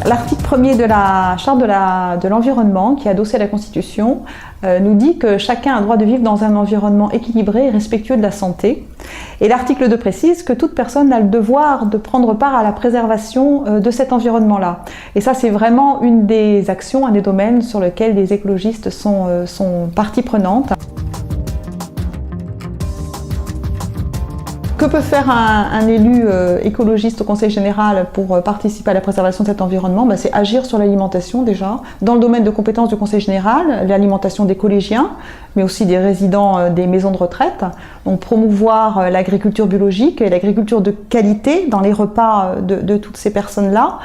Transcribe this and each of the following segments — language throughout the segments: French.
L'article 1er de la Charte de l'environnement, qui est adossé à la Constitution, nous dit que chacun a le droit de vivre dans un environnement équilibré et respectueux de la santé. Et l'article 2 précise que toute personne a le devoir de prendre part à la préservation de cet environnement-là. Et ça, c'est vraiment une des actions, un des domaines sur lesquels les écologistes sont partie prenante. Que peut faire un élu écologiste au Conseil général pour participer à la préservation de cet environnement? C'est agir sur l'alimentation déjà. Dans le domaine de compétences du Conseil général, l'alimentation des collégiens, mais aussi des résidents des maisons de retraite. Donc promouvoir l'agriculture biologique et l'agriculture de qualité dans les repas de toutes ces personnes-là.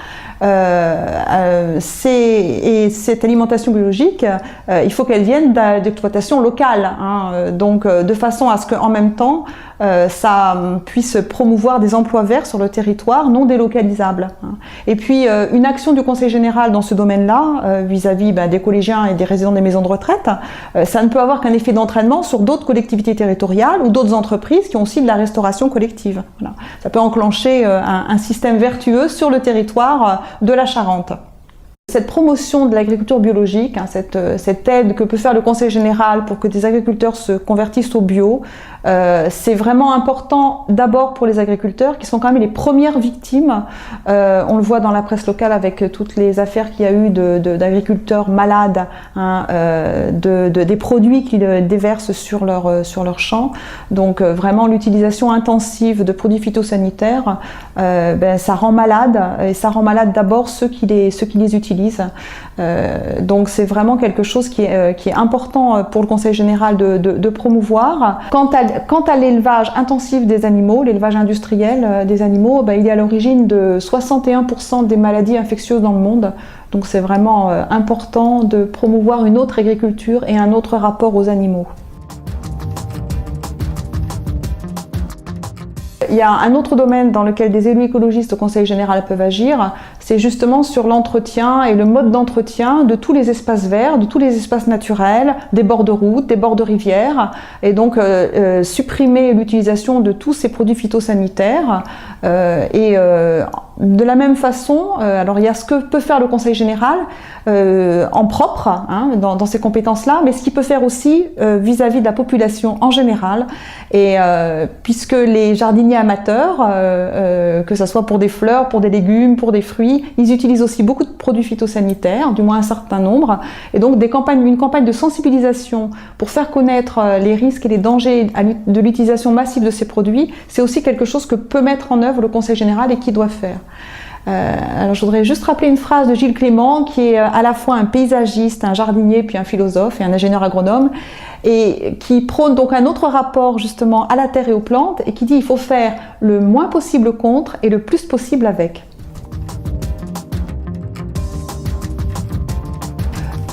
Et cette alimentation biologique, il faut qu'elle vienne d'exploitation locale, hein, donc de façon à ce qu'en même temps ça puisse promouvoir des emplois verts sur le territoire non délocalisables. Et puis une action du Conseil général dans ce domaine-là, vis-à-vis des collégiens et des résidents des maisons de retraite, ça ne peut avoir qu'un effet d'entraînement sur d'autres collectivités territoriales ou d'autres entreprises qui ont aussi de la restauration collective. Voilà. Ça peut enclencher un système vertueux sur le territoire de la Charente. Cette promotion de l'agriculture biologique, hein, cette aide que peut faire le Conseil général pour que des agriculteurs se convertissent au bio, c'est vraiment important d'abord pour les agriculteurs qui sont quand même les premières victimes. On le voit dans la presse locale avec toutes les affaires qu'il y a eu d'agriculteurs malades, hein, des produits qu'ils déversent sur leur champ. Donc vraiment l'utilisation intensive de produits phytosanitaires, ça rend malade, et ça rend malade d'abord ceux qui les utilisent. Donc c'est vraiment quelque chose qui est important pour le Conseil général de promouvoir. Quant à l'élevage intensif des animaux, l'élevage industriel des animaux, il est à l'origine de 61% des maladies infectieuses dans le monde. Donc c'est vraiment important de promouvoir une autre agriculture et un autre rapport aux animaux. Il y a un autre domaine dans lequel des élus écologistes au Conseil général peuvent agir, c'est justement sur l'entretien et le mode d'entretien de tous les espaces verts, de tous les espaces naturels, des bords de route, des bords de rivières, et donc supprimer l'utilisation de tous ces produits phytosanitaires. De la même façon, alors il y a ce que peut faire le Conseil général en propre, hein, dans ses compétences-là, mais ce qu'il peut faire aussi vis-à-vis de la population en général, et puisque les jardiniers amateurs, que ce soit pour des fleurs, pour des légumes, pour des fruits, ils utilisent aussi beaucoup de produits phytosanitaires, du moins un certain nombre, et donc une campagne de sensibilisation pour faire connaître les risques et les dangers de l'utilisation massive de ces produits, c'est aussi quelque chose que peut mettre en œuvre le Conseil général et qui doit faire. Alors je voudrais juste rappeler une phrase de Gilles Clément, qui est à la fois un paysagiste, un jardinier, puis un philosophe et un ingénieur agronome, et qui prône donc un autre rapport justement à la terre et aux plantes, et qui dit qu'il faut faire le moins possible contre et le plus possible avec.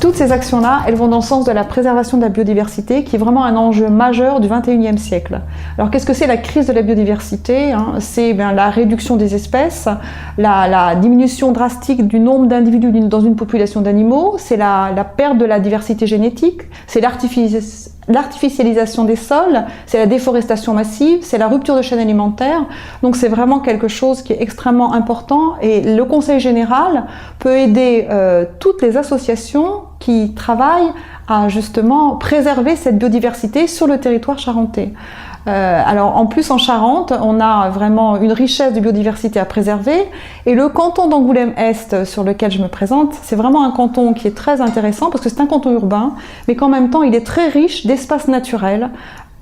Toutes ces actions-là, elles vont dans le sens de la préservation de la biodiversité, qui est vraiment un enjeu majeur du XXIe siècle. Alors qu'est-ce que c'est la crise de la biodiversité, hein? C'est la réduction des espèces, la diminution drastique du nombre d'individus dans une population d'animaux, c'est la perte de la diversité génétique, c'est l'artificialisation des sols, c'est la déforestation massive, c'est la rupture de chaîne alimentaire. Donc c'est vraiment quelque chose qui est extrêmement important, et le Conseil général peut aider toutes les associations qui travaillent à justement préserver cette biodiversité sur le territoire charentais. Alors en plus en Charente, on a vraiment une richesse de biodiversité à préserver, et le canton d'Angoulême-Est sur lequel je me présente, c'est vraiment un canton qui est très intéressant parce que c'est un canton urbain, mais qu'en même temps il est très riche d'espaces naturels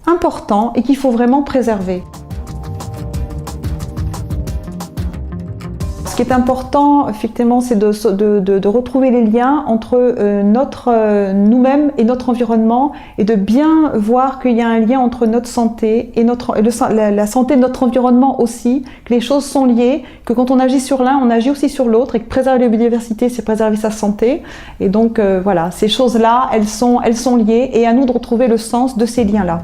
importants et qu'il faut vraiment préserver. Ce qui est important, effectivement, c'est de retrouver les liens entre nous-mêmes et notre environnement, et de bien voir qu'il y a un lien entre notre santé et la santé de notre environnement aussi, que les choses sont liées, que quand on agit sur l'un, on agit aussi sur l'autre, et que préserver la biodiversité, c'est préserver sa santé. Et donc voilà, ces choses-là, elles sont liées, et à nous de retrouver le sens de ces liens-là.